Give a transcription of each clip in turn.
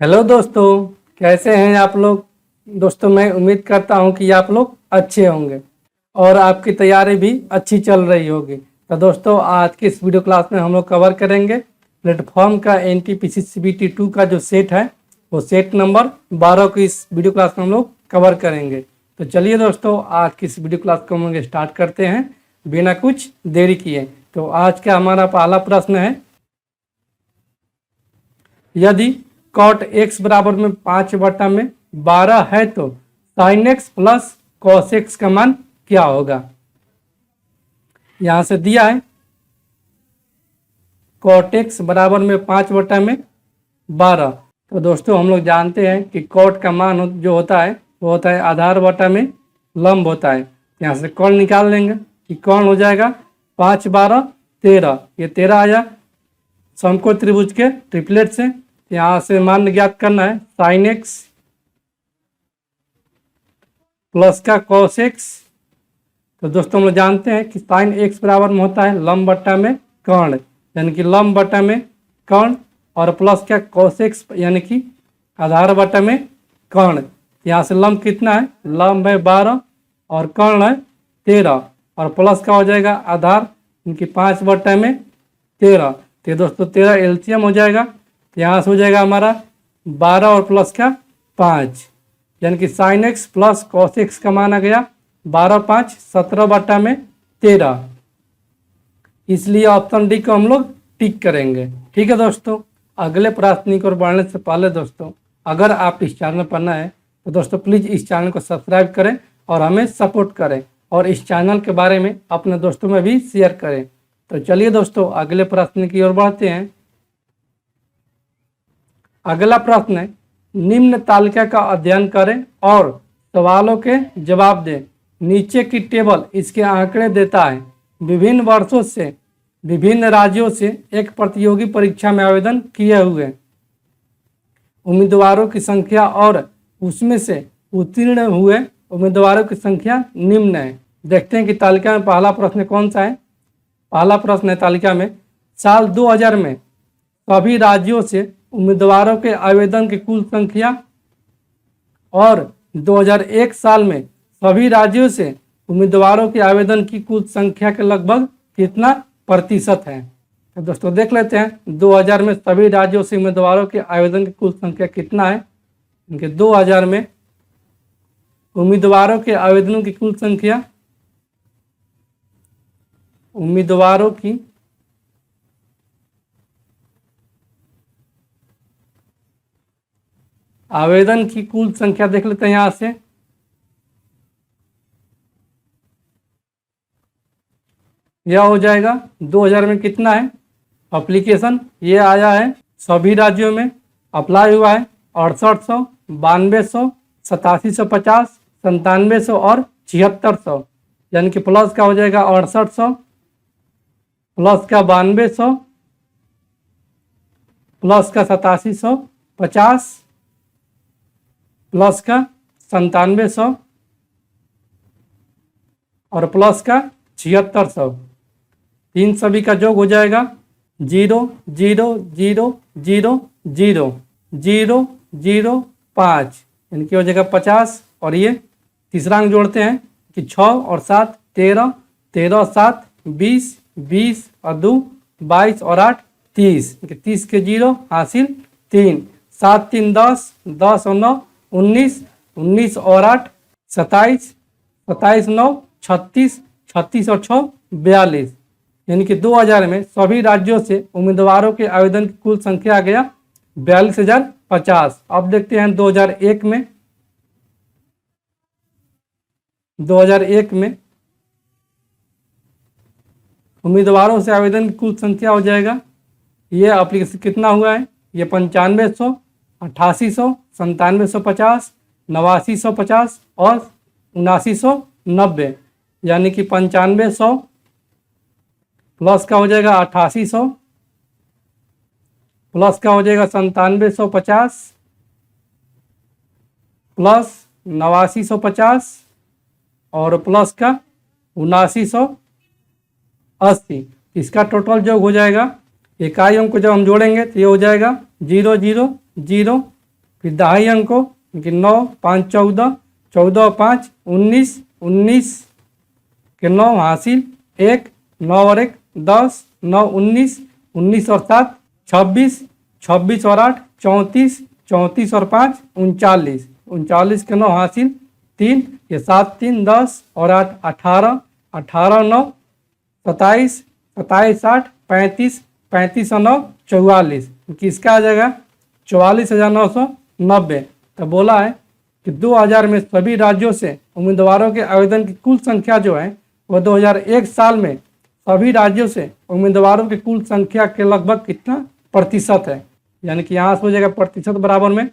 Hello दोस्तों, कैसे हैं आप लोग। दोस्तों मैं उम्मीद करता हूं कि आप लोग अच्छे होंगे और आपकी तैयारी भी अच्छी चल रही होगी। तो दोस्तों आज की इस वीडियो क्लास में हम लोग कवर करेंगे प्लेटफॉर्म का NTPC CBT 2 का जो सेट है वो सेट नंबर 12 की इस वीडियो क्लास में हम लोग कवर करेंगे। तो चलिए दोस्तों आज की इस वीडियो क्लास को हम लोग स्टार्ट करते हैं बिना कुछ देरी किए। तो आज का हमारा पहला प्रश्न है, यदि कॉट x बराबर में 5/12 है तो sine x plus cos x का मान क्या होगा। यहां से दिया है कॉट x बराबर में 5/12। तो दोस्तों हम लोग जानते हैं कि कॉट का मान जो होता है वो होता है आधार बटा में लंब होता है। यहाँ से कौन निकाल लेंगे कि कौन हो जाएगा 5 12 13, ये 13 आया समकोण त्रिभुज के ट्रिपलेट से। यहाँ से मान ज्ञात करना है साइन x प्लस का कॉस x। तो दोस्तों हम लोग जानते हैं कि साइन x बराबर में होता है लंब बट्टा में कर्ण, यानी कि लंब बट्टा में कर्ण, और प्लस का कॉस x यानी कि आधार बट्टा में कर्ण। यहाँ से लंब कितना है, लंब है 12 और कर्ण है 13, और प्लस का हो जाएगा आधार यानी कि 5/13। तो दोस्तों 13 एलसीएम हो जाएगा। यहाँ से हो जाएगा हमारा 12 और प्लस का 5, यानी कि sine x plus cos x का मान आ गया 12 5 17/13। इसलिए ऑप्शन डी को हम लोग टिक करेंगे। ठीक है दोस्तों, अगले प्रश्न की ओर बढ़ने से पहले दोस्तों अगर आप इस चैनल पर नए हैं तो दोस्तों प्लीज़ इस चैनल को सब्सक्राइब करें और हमें सपोर्ट करें, और इस चैनल के बारे में अपने दोस्तों में भी शेयर करें। तो चलिए दोस्तों अगले प्रश्न की ओर बढ़ते हैं। अगला प्रश्न है, निम्न तालिका का अध्ययन करें और सवालों के जवाब दें। नीचे की टेबल इसके आंकड़े देता है। विभिन्न वर्षों से विभिन्न राज्यों से एक प्रतियोगी परीक्षा में आवेदन किए हुए उम्मीदवारों की संख्या और उसमें से उत्तीर्ण हुए उम्मीदवारों की संख्या निम्न है। देखते हैं कि तालिका में पहला प्रश्न कौन सा है। पहला प्रश्न है तालिका में, साल 2000 में सभी राज्यों से उम्मीदवारों के आवेदन की कुल संख्या और 2001 साल में सभी राज्यों से उम्मीदवारों के आवेदन की कुल संख्या के लगभग कितना प्रतिशत है। तो दोस्तों देख लेते हैं 2000 में सभी राज्यों से उम्मीदवारों के आवेदन की कुल संख्या कितना है। इनके 2000 में उम्मीदवारों के आवेदनों की कुल संख्या, उम्मीदवारों की आवेदन की कुल संख्या देख लेते हैं। यहां से यह हो जाएगा 2000 में कितना है एप्लीकेशन, ये आया है सभी राज्यों में अप्लाई हुआ है 6800, 9200, 8750, 9700 और 7600, यानी कि प्लस का हो जाएगा 6800 प्लस का 9200 प्लस का 8750 प्लस का 9700 और प्लस का 7600। इन सभी का योग हो जाएगा 0 0 0 0 0 0 0 5, यानी कि हो जाएगा 50। और ये तीसरा अंक जोड़ते हैं कि 6 और 7 13, 13 और 7 20, 20 और 2 22 और 8 30, 30 के 0 हासिल 3, 7 3 10, 10 और 9 19, 19 और 8 27, 27 9 36, 36 और 6 42, यानी कि 2000 में सभी राज्यों से उम्मीदवारों के आवेदन की कुल संख्या आ गया 42,050। अब देखते हैं 2001 में। 2001 में उम्मीदवारों से आवेदन की कुल संख्या हो जाएगा, ये एप्लीकेशन कितना हुआ है, ये 9500, 8800, 9750, 8950 और 7990, यानी कि 9500 प्लस का हो जाएगा 8800 प्लस का हो जाएगा 9750 प्लस 8950 और प्लस का 7980। इसका टोटल जो हो जाएगा इकाइयों को जब हम जोड़ेंगे तो ये हो जाएगा 0 0 0 फिर दहाई अंकों, यानी कि 9, 5 14, 14 5 19, 19 के 9 हासिल 1, 9 और 1 10, 9 19, 19 और 7 26, 26 और 8 34, 34 और 5 39, 39 के 9 हासिल 3, ये 7 3 10 और 8 18, 18 9 27, 27 8 35, 35 और 9 44, किसका आ जाएगा 44,990। तो बोला है कि 2000 में सभी राज्यों से उम्मीदवारों के आवेदन की कुल संख्या जो है वह 2001 साल में सभी राज्यों से उम्मीदवारों की कुल संख्या के लगभग कितना प्रतिशत है, यानी कि यहाँ से हो जाएगा प्रतिशत बराबर में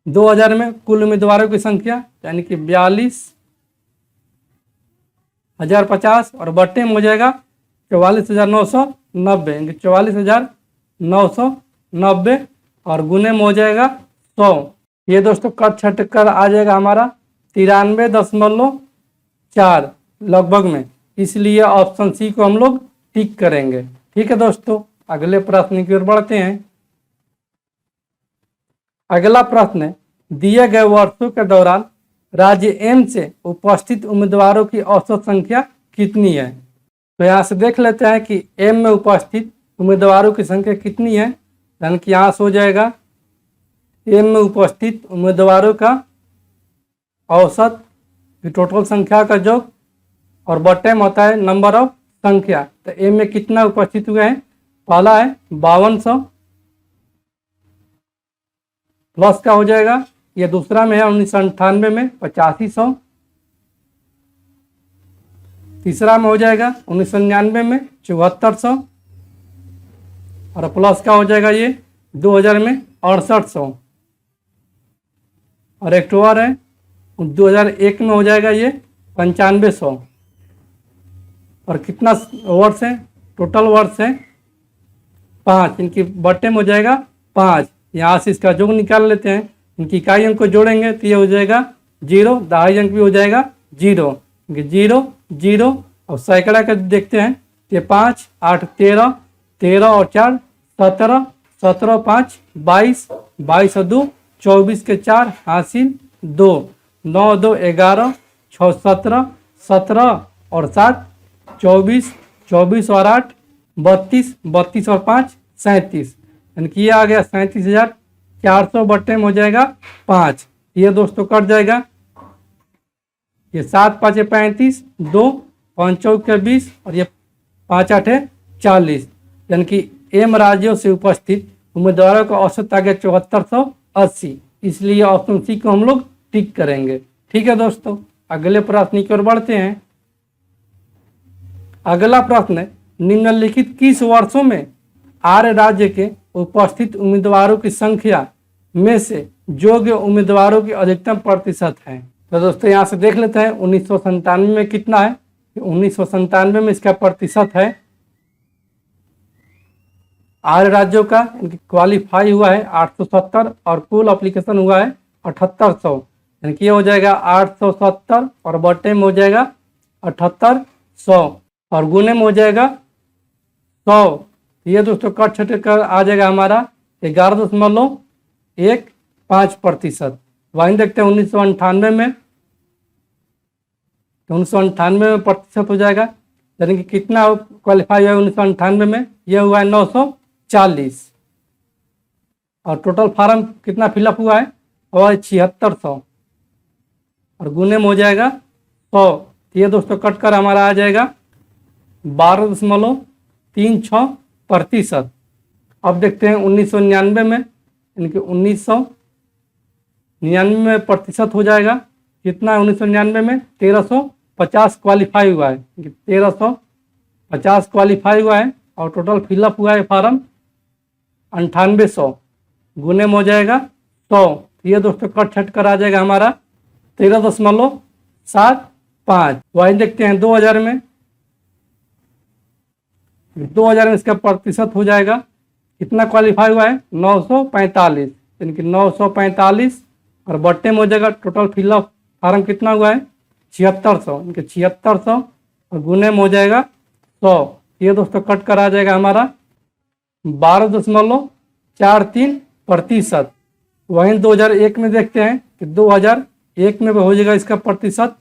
2000 में कुल उम्मीदवारों की संख्या यानी कि 42,050 और बट्टे में हो जाएगा 44,990, 44,990 और गुने में हो जाएगा 100। ये दोस्तों कट छट कर आ जाएगा हमारा 93.4 लगभग में, इसलिए ऑप्शन सी को हम लोग टिक करेंगे। ठीक है दोस्तों, अगले प्रश्न की ओर बढ़ते हैं। अगला प्रश्न है, दिए गए वर्षों के दौरान राज्य एम से उपस्थित उम्मीदवारों की औसत संख्या कितनी है। तो यहाँ से देख लेते हैं कि एम में उपस्थित उम्मीदवारों की संख्या कितनी है, यानी कि यहाँ से हो जाएगा एम में उपस्थित उम्मीदवारों का औसत टोटल संख्या का योग और बट्टे में होता है नंबर ऑफ संख्या। तो एम में कितना उपस्थित हुए हैं, पहला है 5200 प्लस का हो जाएगा, ये दूसरा में है 1998 में 8500, तीसरा में हो जाएगा 1999 में 7400 और प्लस का हो जाएगा ये 2000 में 6800 और एक और है 2001 में हो जाएगा ये 9500 और कितना वर्ष है, टोटल वर्ष है 5, इनकी बट्टे में हो जाएगा 5। यहाँ से इसका योग निकाल लेते हैं, इनकी इकाई अंक को जोड़ेंगे तो ये हो जाएगा 0, दहाई अंक भी हो जाएगा 0, 0 0 और सैकड़ा का देखते हैं ये 5 8 13, 13 और 4 17, 17 5 22, 22 और 2 24 के 4 हासिल 2, 9 2 11, 6 17, 17 और 7 24, 24 और 8 32, 32 और 5 37, यानी कि ये आ गया 37,400 बट्टे में हो जाएगा 5। ये दोस्तों कट जाएगा, ये 7 5 35, 2 5 चौके 20 और ये 5 8 40, यानी कि एम राज्यों से उपस्थित उम्मीदवारों का औसत आ गया 7480, इसलिए ऑप्शन सी को हम लोग टिक करेंगे। ठीक है दोस्तों, अगले प्रश्न की ओर बढ़ते हैं। अगला प्रश्न है, निम्नलिखित किस वर्षों में आर्य राज्य के उपस्थित उम्मीदवारों की संख्या में से योग्य उम्मीदवारों की अधिकतम प्रतिशत है। तो दोस्तों यहाँ से देख लेते हैं 1997 में कितना है, 1997 में इसका प्रतिशत है आर्य राज्यों का, इनकी क्वालिफाई हुआ है 870 और कुल एप्लीकेशन हुआ है 7800, यानी कि ये हो जाएगा 870 और बट्टे में हो जाएगा 7800 और गुने में हो जाएगा 100। ये दोस्तों कट छट कर आ जाएगा हमारा 11.15%। वहीं देखते हैं 1998 में, 1998 में प्रतिशत हो जाएगा, यानी कि कितना क्वालिफाई हुआ है 1998 में, यह हुआ है 940 और टोटल फार्म कितना फिलअप हुआ है वो है 7600 और गुने में हो जाएगा 100। ये दोस्तों कट कर हमारा आ जाएगा 12.36%। अब देखते हैं 1999 में, यानी कि 1999 में प्रतिशत हो जाएगा कितना है 1999 में 1350 क्वालिफाई हुआ है, 1350 क्वालिफाई हुआ है और टोटल फिलअप हुआ है फार्म 9800, गुने में हो जाएगा 100। ये दोस्तों कट छट कर आ जाएगा हमारा 13.75। वही देखते हैं 2000 में, 2000 में इसका प्रतिशत हो जाएगा कितना क्वालिफाई हुआ है 945, यानी कि 945 और बट्टे में हो जाएगा टोटल फिलअप फार्म कितना हुआ है 7600, इनके 7600 और गुने में हो जाएगा 100। ये दोस्तों कट कर आ जाएगा हमारा 12.43%। वहीं 2001 में देखते हैं कि 2001 में हो जाएगा इसका प्रतिशत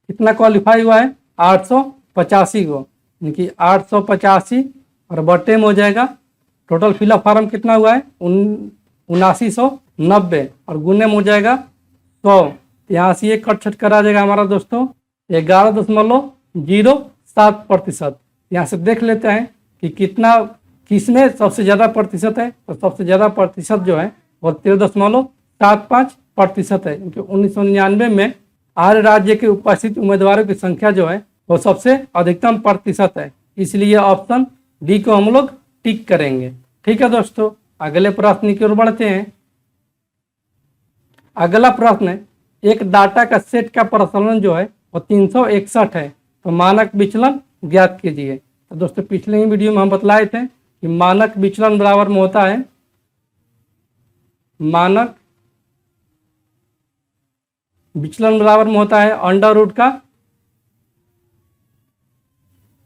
कितना क्वालिफाई हुआ है, 885 को, यानी कि 885 और बट्टे में हो जाएगा टोटल फिलअप फार्म कितना हुआ है 7990 और गुने में हो जाएगा 100। यहाँ से ये कट छट करा जाएगा हमारा दोस्तों 11.07%। यहाँ से देख लेते हैं कि कितना किसमें सबसे ज़्यादा प्रतिशत है। तो सबसे ज़्यादा प्रतिशत जो है वो 13.75% है, क्योंकि 1999 में आर्य राज्य के उपस्थित उम्मीदवारों की संख्या जो है वो सबसे अधिकतम प्रतिशत है, इसलिए ऑप्शन डी को हम लोग टिक करेंगे। ठीक है दोस्तों, अगले प्रश्न की ओर बढ़ते हैं। अगला प्रश्न है, एक डाटा का सेट का प्रसरण जो है वो 361 है, तो मानक विचलन ज्ञात कीजिए। तो दोस्तों पिछले ही वीडियो में हम बतलाए थे कि मानक विचलन बराबर में होता है मानक विचलन बराबर में होता है अंडर रूट का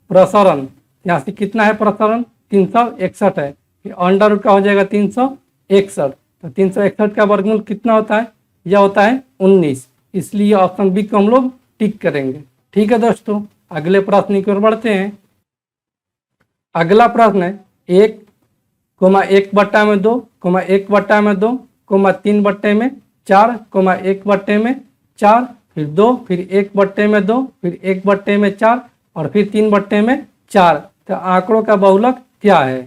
प्रसरण। यहाँ से कितना है प्रसरण 361 है, अंडर रूट का हो जाएगा 361। तो 361 का वर्गमूल कितना होता है, यह होता है 19, इसलिए ऑप्शन बी को हम लोग टिक करेंगे। ठीक है दोस्तों, अगले प्रश्न की ओर बढ़ते हैं। अगला प्रश्न है 1,1/2, 1/2, 3/4, 1/4, फिर 2, फिर 1/2, फिर 1/4 और फिर 3/4। तो आंकड़ों का बहुलक क्या है।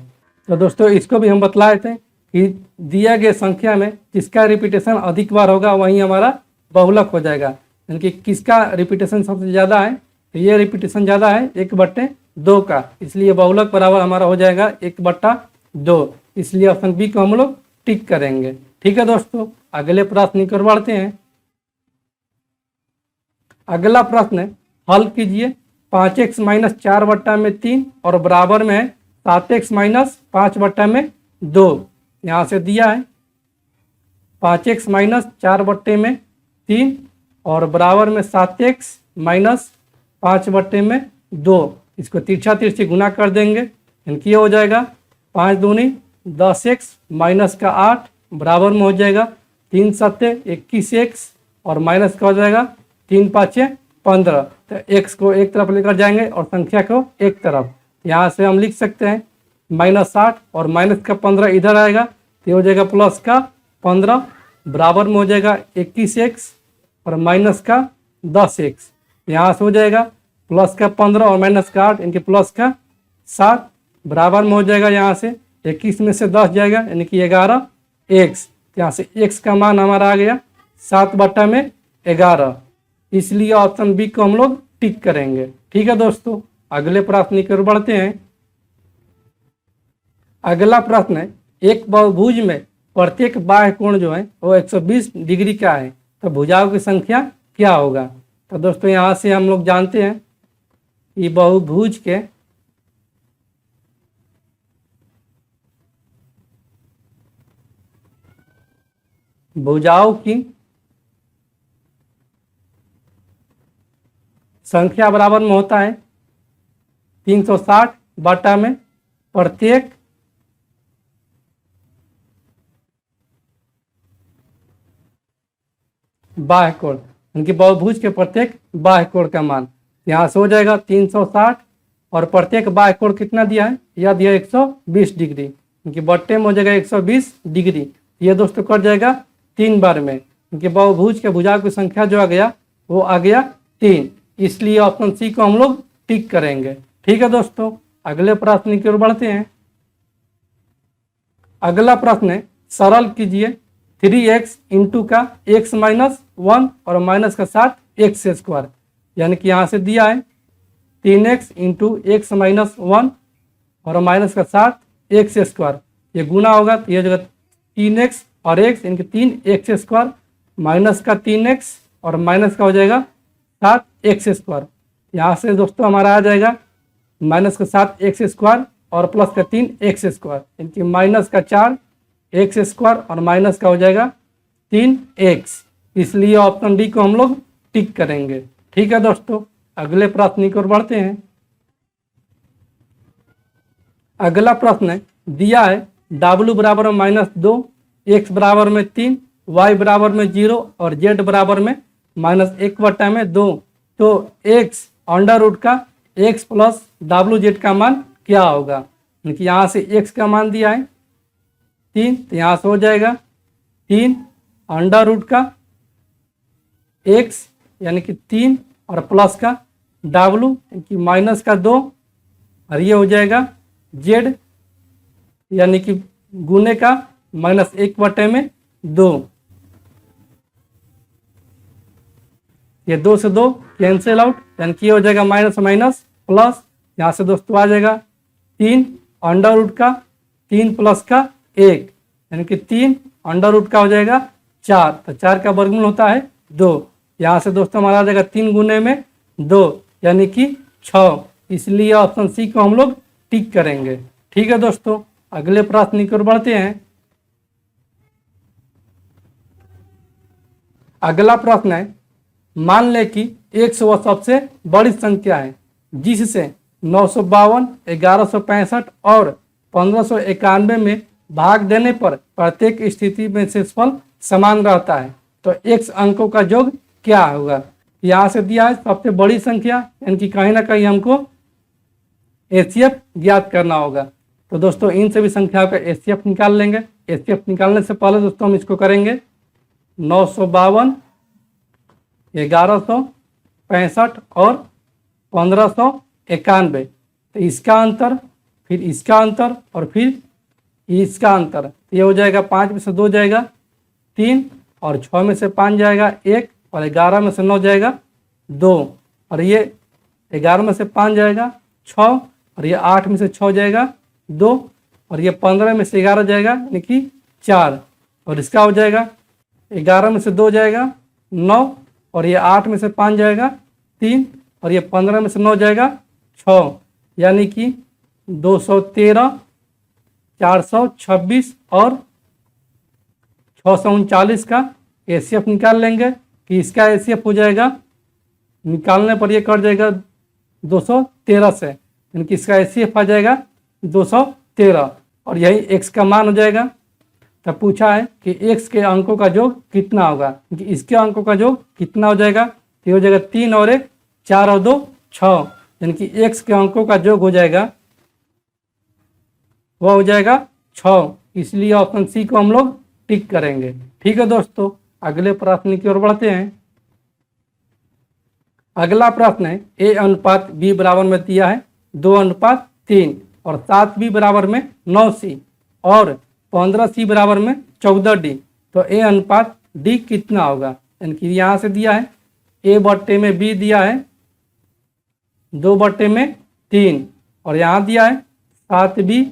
तो दोस्तों इसको भी हम बतलाए थे कि दिया गया संख्या में जिसका रिपीटेशन अधिक बार होगा वही हमारा बहुलक हो जाएगा, यानी कि किसका रिपीटेशन सबसे ज़्यादा है, तो ये रिपीटेशन ज़्यादा है 1/2 का, इसलिए बहुलक बराबर हमारा हो जाएगा 1/2, इसलिए ऑप्शन बी को हम लोग टिक करेंगे। ठीक है दोस्तों, अगले प्रश्न की ओर बढ़ते हैं। अगला प्रश्न है, हल कीजिए 5x - 4/3 और बराबर में है 7x - 5/2। यहाँ से दिया है 5x - 4/3 और बराबर में 7x - 5/2। इसको तिरछा तिरछी गुना कर देंगे, इनकी हो जाएगा 5 दूनी 10x - 8 बराबर में हो जाएगा 3 सत्ते 21x और माइनस का हो जाएगा 3 पाँचे 15। तो x को एक तरफ लेकर जाएंगे और संख्या को एक तरफ, यहाँ से हम लिख सकते हैं -8 और माइनस का 15 इधर आएगा तो हो जाएगा प्लस का 15 बराबर में हो जाएगा 21x और माइनस का 10x। यहाँ से हो जाएगा प्लस का 15 और माइनस का 8 इनके प्लस का 7 बराबर में हो जाएगा, यहाँ से 21 में से 10 जाएगा यानी कि 11x। यहाँ से x का मान हमारा आ गया 7/11, इसलिए ऑप्शन बी को हम लोग टिक करेंगे। ठीक है दोस्तों, अगले प्रश्न की ओर बढ़ते हैं। अगला प्रश्न है, एक बहुभुज में प्रत्येक बाह्य कोण जो है वो 120 डिग्री का है, तो भुजाओं की संख्या क्या होगा। तो दोस्तों यहाँ से हम लोग जानते हैं कि बहुभुज के भुजाओं की संख्या बराबर में होता है 360 बटा में प्रत्येक बाह्य कोण, उनकी बहुभुज के प्रत्येक बाह्य कोण का मान यहाँ से हो जाएगा 360 और प्रत्येक बाह्य कोण कितना दिया है, यह दिया 120 डिग्री, उनकी बट्टे में हो जाएगा 120 डिग्री। ये दोस्तों कट जाएगा 3 बार में, उनके बहुभुज के भुजाओं की संख्या जो आ गया वो आ गया 3, इसलिए ऑप्शन सी को हम लोग टिक करेंगे। ठीक है दोस्तों, अगले प्रश्न की ओर बढ़ते हैं। अगला प्रश्न है, सरल कीजिए 3x इंटू का x - 1 और माइनस का 7 x², यानी कि यहाँ से दिया है 3x इंटू x - 1 और माइनस का 7 x², ये गुना होगा तो ये जगह 3x और x इनके 3x² माइनस का 3x और माइनस का हो जाएगा 7x²। यहाँ से दोस्तों हमारा आ जाएगा माइनस का 7x² और प्लस का 3x², इनकी माइनस का 4x² और माइनस का हो जाएगा 3x, इसलिए ऑप्शन डी को हम लोग टिक करेंगे। ठीक है दोस्तों, अगले प्रश्न की ओर बढ़ते हैं। अगला प्रश्न है, दिया है w बराबर -2 x बराबर में 3, y बराबर में 0 और z बराबर में -1/2। तो x अंडर रूट का x प्लस WZ का मान क्या होगा? यानी कि यहाँ से x का मान दिया है 3, तो यहाँ से हो जाएगा 3 अंडर रूट का x यानी कि 3 और प्लस का W यानी कि माइनस का 2 और ये हो जाएगा z यानी कि गुने का -1/2। ये 2 से 2 कैंसिल आउट, यानी कि ये हो जाएगा माइनस माइनस प्लस, यहाँ से दोस्तों आ जाएगा 3 अंडर रूट का 3 प्लस का 1 यानी कि 3 अंडर रूट का हो जाएगा 4, तो 4 का वर्गमूल होता है 2। यहाँ से दोस्तों हमारा आ जाएगा 3 गुने में 2 यानी कि 6, इसलिए ऑप्शन सी को हम लोग टिक करेंगे। ठीक है दोस्तों, अगले प्रश्न की ओर बढ़ते हैं। अगला प्रश्न है, मान लें कि 100 वह सबसे बड़ी संख्या है जिससे 952, 1165 और 1591 में भाग देने पर प्रत्येक स्थिति में शेषफल समान रहता है, तो x अंकों का योग क्या होगा? यहाँ से दिया है सबसे बड़ी संख्या, यानी कि कहीं ना कहीं हमको एचसीएफ ज्ञात करना होगा। तो दोस्तों इन सभी संख्याओं का एचसीएफ निकाल लेंगे। एचसीएफ निकालने से पहले दोस्तों हम इसको करेंगे 952, 1165 और 1591, तो इसका अंतर, फिर इसका अंतर और फिर इसका अंतर, ये हो जाएगा 5 में से 2 जाएगा 3 और 6 में से 5 जाएगा 1 और 11 में से 9 जाएगा 2 और ये 11 में से 5 जाएगा 6 और ये 8 में से 6 जाएगा 2 और ये 15 में से 11 जाएगा यानी कि 4 और इसका हो जाएगा 11 में से 2 जाएगा 9 और ये 8 में से 5 जाएगा 3 और ये 15 में से 9 जाएगा 6 यानी कि 213, 426 और 639 का एचसीएफ निकाल लेंगे कि इसका एचसीएफ हो जाएगा, निकालने पर ये कट जाएगा 213 से, यानी कि इसका एचसीएफ आ जाएगा 213 और यही x का मान हो जाएगा। तब पूछा है कि x के अंकों का योग कितना होगा, कि इसके अंकों का योग कितना हो जाएगा, तो ये हो जाएगा 3 और 1, 4 और 2 6, यानी कि x के अंकों का योग हो जाएगा वह हो जाएगा 6, इसलिए ऑप्शन सी को हम लोग टिक करेंगे। ठीक है दोस्तों, अगले प्रश्न की ओर बढ़ते हैं। अगला प्रश्न है, a अनुपात b बराबर में दिया है 2:3 और 7b बराबर में 9c और 15c बराबर में 14d, तो a अनुपात d कितना होगा? यानी कि यहाँ से दिया है a बट्टे में b दिया है 2/3 और यहाँ दिया है 7b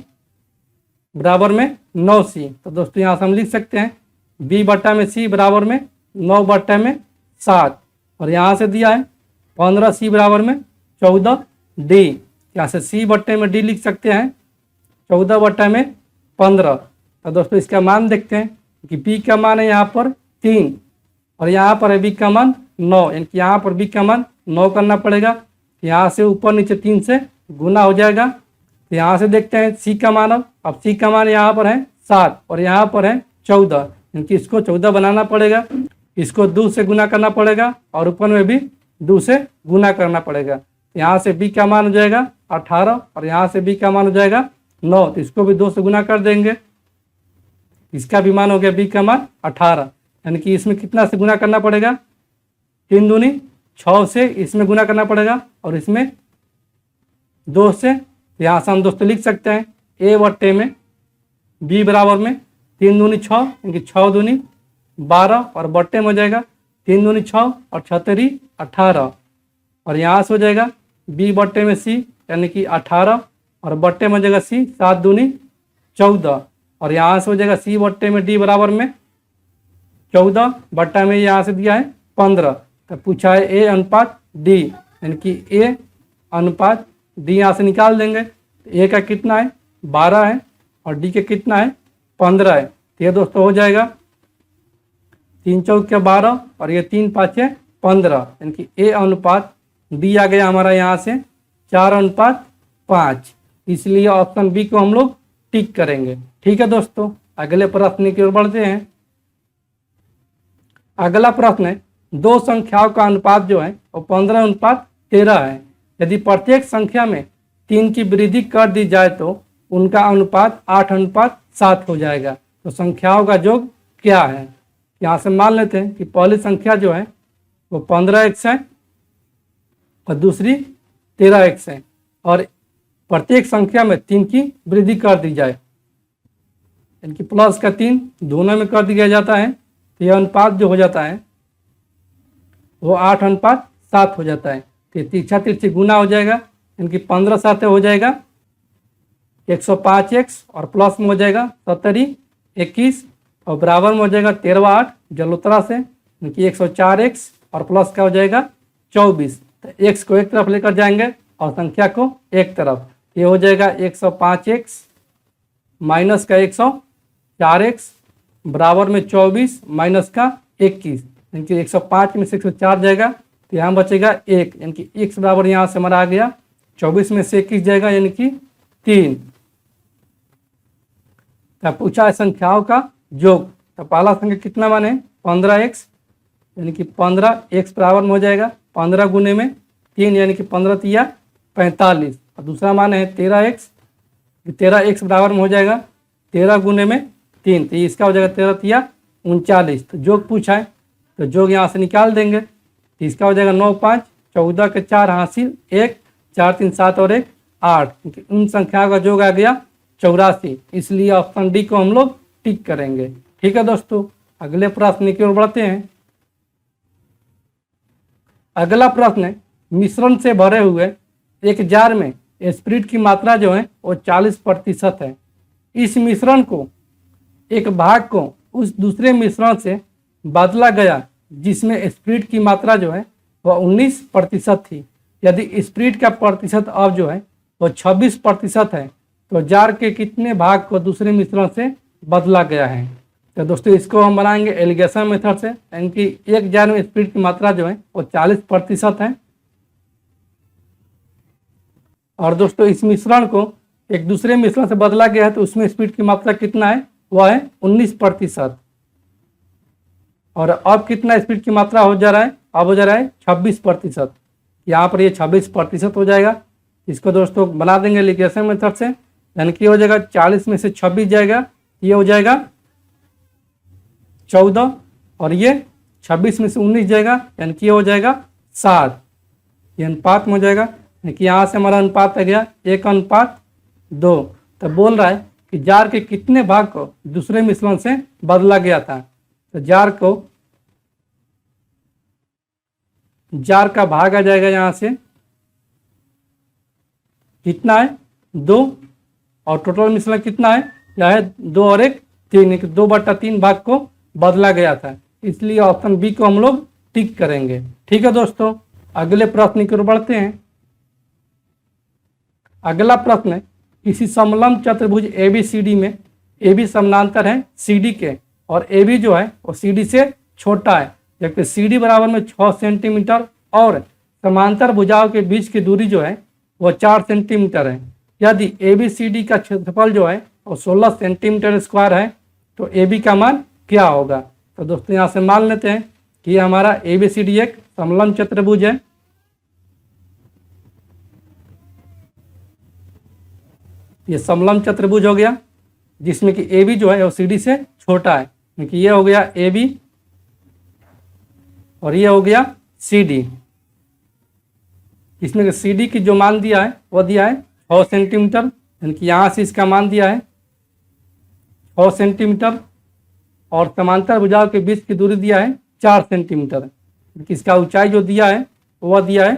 बराबर में 9c, तो दोस्तों यहाँ से हम लिख सकते हैं b/c बराबर में 9/7 और यहाँ से दिया है 15c बराबर में 14d, यहाँ से c/d लिख सकते हैं 14/15। तो दोस्तों इसका मान देखते हैं कि b का मान है यहाँ पर 3 और यहाँ पर है b का मान 9, यानी कि यहाँ पर b का मान 9 करना पड़ेगा, यहाँ से ऊपर नीचे 3 से गुना हो जाएगा। तो यहाँ से देखते हैं c का मान, अब c का मान यहाँ पर है 7 और यहाँ पर है 14, यानी कि इसको 14 बनाना पड़ेगा, इसको 2 से गुना करना पड़ेगा और ऊपर में भी 2 से गुना करना पड़ेगा। यहाँ से b का मान हो जाएगा 18 और यहाँ से b का मान हो जाएगा 9, तो इसको भी 2 से गुना कर देंगे, इसका भी मान हो गया b का मान 18, यानी कि इसमें कितना से गुना करना पड़ेगा, 3 दूनी 6 से इसमें गुना करना पड़ेगा और इसमें 2 से। यहाँ से हम दोस्तों लिख सकते हैं a/में b बराबर में 3 दूनी 6 यानी कि 6 दूनी 12 और बट्टे में हो जाएगा 3 दूनी 6 और 6 18 और यहाँ से हो जाएगा b/में c यानी कि 18 और बट्टे में हो जाएगा c 7 दूनी 14 और यहाँ से हो जाएगा c/में d बराबर में 14 बट्टा में यहाँ से दिया है 15। तो पूछा है a अनुपात d, यानी कि a अनुपात d यहाँ से निकाल देंगे, a का कितना है 12 है और d के कितना है 15 है, तो ये दोस्तों हो जाएगा 3 चौक के 12 और ये 3 पाँचे 15, यानी कि a अनुपात d आ गया हमारा यहाँ से 4:5, इसलिए ऑप्शन बी को हम लोग टिक करेंगे। ठीक है दोस्तों, अगले प्रश्न की ओर बढ़ते हैं। अगला प्रश्न है, दो संख्याओं का अनुपात जो है वो 15:13 है। यदि प्रत्येक संख्या में 3 की वृद्धि कर दी जाए तो उनका अनुपात 8:7 हो जाएगा। तो संख्याओं का योग क्या है? यहाँ से मान लेते हैं कि पहली संख्या जो है वो 15x है और दूसरी 13x है, और प्रत्येक संख्या में 3 की वृद्धि कर दी जाए, यानी कि प्लस का 3 दोनों में कर दिया जाता है, तो यह अनुपात जो हो जाता है वो 8:7 हो जाता है। तो तीछा तिरछी गुना हो जाएगा, यानी कि 15 साथ हो जाएगा 105x, और प्लस में हो जाएगा 70 21, और बराबर में हो जाएगा 13 8 जलोत्तरा से, यानी कि 104x, और प्लस का हो जाएगा 24। तो x को एक तरफ लेकर जाएंगे और संख्या को एक तरफ, ये हो जाएगा 105x माइनस का 104x बराबर में 24 माइनस का 21, यानी कि 105 में से 104 जाएगा तो यहाँ बचेगा 1, यानी कि x बराबर यहाँ से हमारा आ गया 24 में से 21 जाएगा, यानी कि 3। तो पूछा है संख्याओं का योग। तो पहला संख्या कितना माने 15x, यानी कि 15x बराबर में हो जाएगा 15 गुने में 3, यानी कि 15 तिया 45, और दूसरा मान है 13x, 13x बराबर में हो जाएगा 13 गुने में 3, तो इसका हो जाएगा 13 तिया 39। तो योग पूछा है तो योग यहाँ से निकाल देंगे, तो इसका हो जाएगा 9 5 14 के 4 हासिल 1 4 3 7 और 1 8, क्योंकि उन संख्याओं का योग आ गया 84, इसलिए ऑप्शन डी को हम लोग टिक करेंगे। ठीक है दोस्तों, अगले प्रश्न की ओर बढ़ते हैं। अगला प्रश्न है, मिश्रण से भरे हुए एक जार में स्पिरिट की मात्रा जो है वो 40% है। इस मिश्रण को एक भाग को उस दूसरे मिश्रण से बदला गया जिसमें स्पिरिट की मात्रा जो है वह 19% थी। यदि स्पिरिट का प्रतिशत अब जो है वो 26% है तो जार के कितने भाग को दूसरे मिश्रण से बदला गया है? तो दोस्तों इसको हम बनाएंगे एलिगेशन मेथड से, यानी कि एक जार में स्पिरिट की मात्रा जो है वो 40% है, और दोस्तों इस मिश्रण को एक दूसरे मिश्रण से बदला गया है तो उसमें स्पिरिट की मात्रा कितना है? वह है 19%। और अब कितना स्पिरिट की मात्रा हो जा रहा है? अब हो जा रहा है 26%। यहाँ पर ये 26% हो जाएगा। इसको दोस्तों बना देंगे एलिगेशन मेथड से, यानी कि हो जाएगा 40 में से 26 जाएगा, ये हो जाएगा 14, और ये 26 में से 19 जाएगा, यानी कि ये हो जाएगा 7। ये अनुपात में हो जाएगा, यानी कि यहाँ से हमारा अनुपात आ गया 1:2। तो बोल रहा है कि जार के कितने भाग को दूसरे मिश्रण से बदला गया था? तो जार का भाग आ जाएगा यहाँ से कितना है 2, और टोटल मिश्रण कितना है? यह है 2 और 1 3, 2/3 भाग को बदला गया था, इसलिए ऑप्शन बी को हम लोग टिक करेंगे। ठीक है दोस्तों, अगले प्रश्न की ओर बढ़ते हैं। अगला प्रश्न है, किसी समलंब चतुर्भुज ABCD में AB समानांतर है CD के, और AB जो है वो CD से छोटा है, जबकि CD बराबर में 6 सेंटीमीटर और समांतर भुजाओं के बीच की दूरी जो है वो 4 सेंटीमीटर है। यदि ABCD का क्षेत्रफल जो है वो 16 सेंटीमीटर स्क्वायर है तो AB का मान क्या होगा? तो दोस्तों यहाँ से मान लेते हैं कि ये हमारा ABCD एक समलंब चतुर्भुज है। ये समलंब चतुर्भुज हो गया जिसमें कि AB जो है वो CD से छोटा है, क्योंकि ये हो गया AB और ये हो गया CD। इसमें कि CD की जो मान दिया है वो दिया है 6 सेंटीमीटर, यानी कि यहाँ से इसका मान दिया है 6 सेंटीमीटर, और समांतर भुजाओं के बीच की दूरी दिया है 4 सेंटीमीटर। इसका ऊंचाई जो दिया है वह दिया है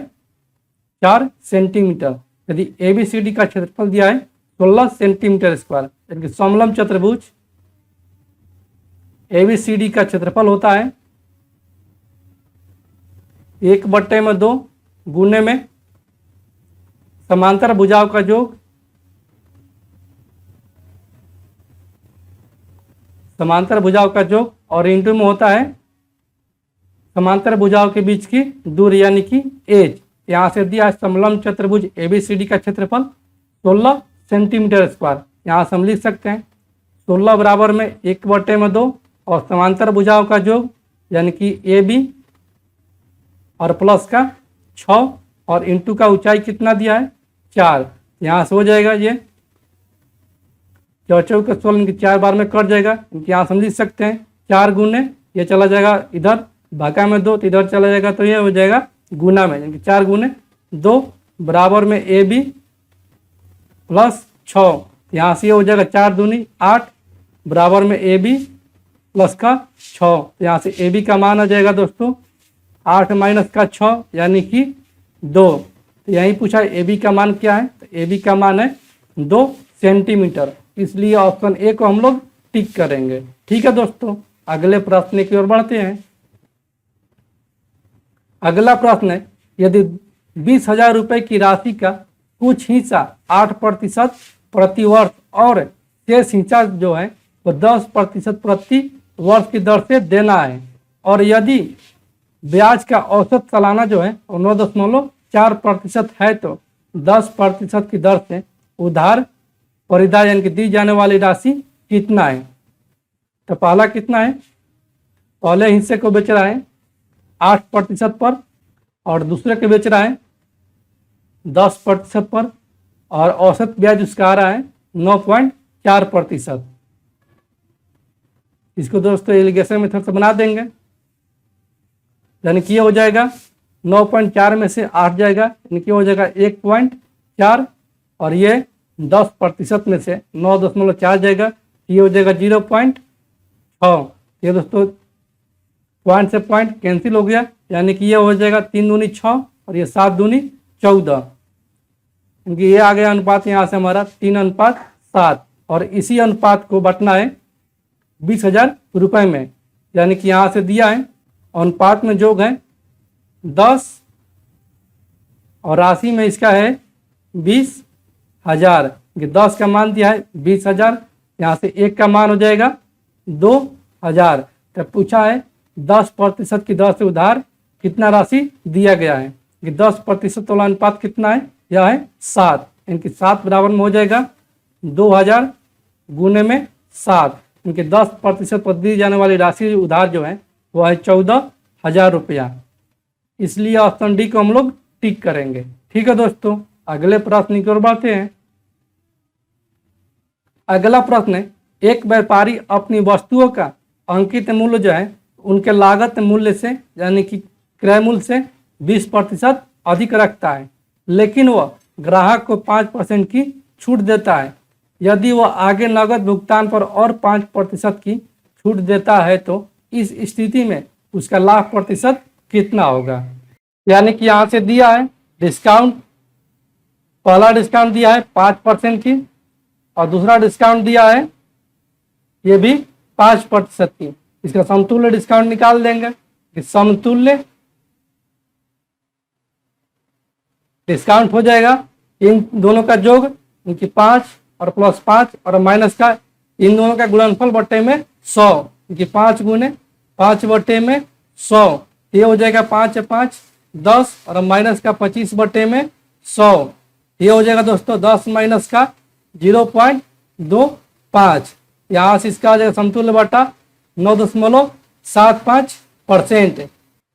4 सेंटीमीटर। यदि ABCD का क्षेत्रफल दिया है 16 सेंटीमीटर स्क्वायर, यानी कि समलंब चतुर्भुज ABCD का क्षेत्रफल होता है 1/2 गुने में समांतर भुजाओं का योग, समांतर भुजाओं का योग, और इंटू में होता है समांतर भुजाओं के बीच की दूरी, यानी कि एज। यहाँ से दिया है समलंब चतुर्भुज ABCD का क्षेत्रफल 16 सेंटीमीटर स्क्वायर। यहाँ से हम लिख सकते हैं 16 बराबर में 1/2 और समांतर भुजाओं का योग यानी कि AB और प्लस का 6 और इंटू का ऊंचाई कितना दिया है 4। यहाँ से हो जाएगा ये 4 चौके 16 इनकी 4 बार में कट जाएगा। इनकी यहाँ समझ सकते हैं 4 गुने ये चला जाएगा इधर भागा में 2 तो इधर चला जाएगा तो ये हो जाएगा गुना में यानी 4 गुने 2 बराबर में AB प्लस 6। यहाँ से ये हो जाएगा 4 दूनी 8 बराबर में AB प्लस का 6। तो यहाँ से AB का मान आ जाएगा दोस्तों 8 माइनस का 6 यानी कि 2। तो यही पूछा AB का मान क्या है तो AB का मान है 2 सेंटीमीटर। इसलिए ऑप्शन ए को हम लोग टिक करेंगे। ठीक है दोस्तों, अगले प्रश्न की ओर बढ़ते हैं। अगला प्रश्न है यदि 20,000 रुपये की राशि का कुछ हिस्सा 8% प्रति वर्ष और शेष हिस्सा जो है वो 10% प्रति वर्ष की दर से देना है और यदि ब्याज का औसत सालाना जो है वो 9.4% है तो 10% की दर से उधार परिदाय यानी कि दी जाने वाली राशि कितना है। तो पहला कितना है, पहले हिस्से को बेच रहा है 8% पर और दूसरे को बेच रहा है 10% पर और औसत ब्याज उसका आ रहा है 9.4%। इसको दोस्तों एलिगेशन मेथड से बना देंगे यानी कि ये हो जाएगा 9.4 में से 8 जाएगा यानी कि हो जाएगा 1.4 और ये 10% में से 9.4 जाएगा ये हो जाएगा 0.6। ये दोस्तों पॉइंट से पॉइंट कैंसिल हो गया यानी कि ये हो जाएगा 3 दूनी 6 और ये 7 दूनी 14 क्योंकि ये आ गया अनुपात यहाँ से हमारा 3:7 और इसी अनुपात को बटना है 20,000 रुपये में यानी कि यहाँ से दिया है अनुपात में योग है 10 और राशि में इसका है 20,000। 10 का मान दिया है 20,000 यहाँ से 1 का मान हो जाएगा 2,000। तब पूछा है 10% की दर से उधार कितना राशि दिया गया है। 10% वाला अनुपात कितना है, यह है 7 इनकी 7 बराबर में हो जाएगा 2,000 गुने में 7 इनके 10% पर दी जाने वाली राशि उधार जो है वह है 14,000 रुपया। इसलिए ऑप्शन डी को हम लोग टिक करेंगे। ठीक है दोस्तों, अगले प्रश्न की ओर बढ़ते हैं। अगला प्रश्न है एक व्यापारी अपनी वस्तुओं का अंकित मूल्य जो है उनके लागत मूल्य से यानी कि क्रय मूल्य से 20% अधिक रखता है लेकिन वह ग्राहक को 5% की छूट देता है। यदि वह आगे नगद भुगतान पर और 5% की छूट देता है तो इस स्थिति में उसका लाभ प्रतिशत कितना होगा। यानी कि यहाँ से दिया है डिस्काउंट, पहला डिस्काउंट दिया है 5% की और दूसरा डिस्काउंट दिया है ये भी 5% की। इसका समतुल्य डिस्काउंट निकाल देंगे कि समतुल्य डिस्काउंट हो जाएगा इन दोनों का योग इनकी 5 और प्लस 5 और माइनस का इन दोनों का गुणनफल बट्टे में 100 इनकी 5 गुने 5 बट्टे में 100 ये हो जाएगा 5 5 10 और माइनस का 25 बट्टे में 100 ये हो जाएगा दोस्तों 10 माइनस का 0.25। यहाँ से इसका आ जाएगा समतुल्य बटा 9.75%।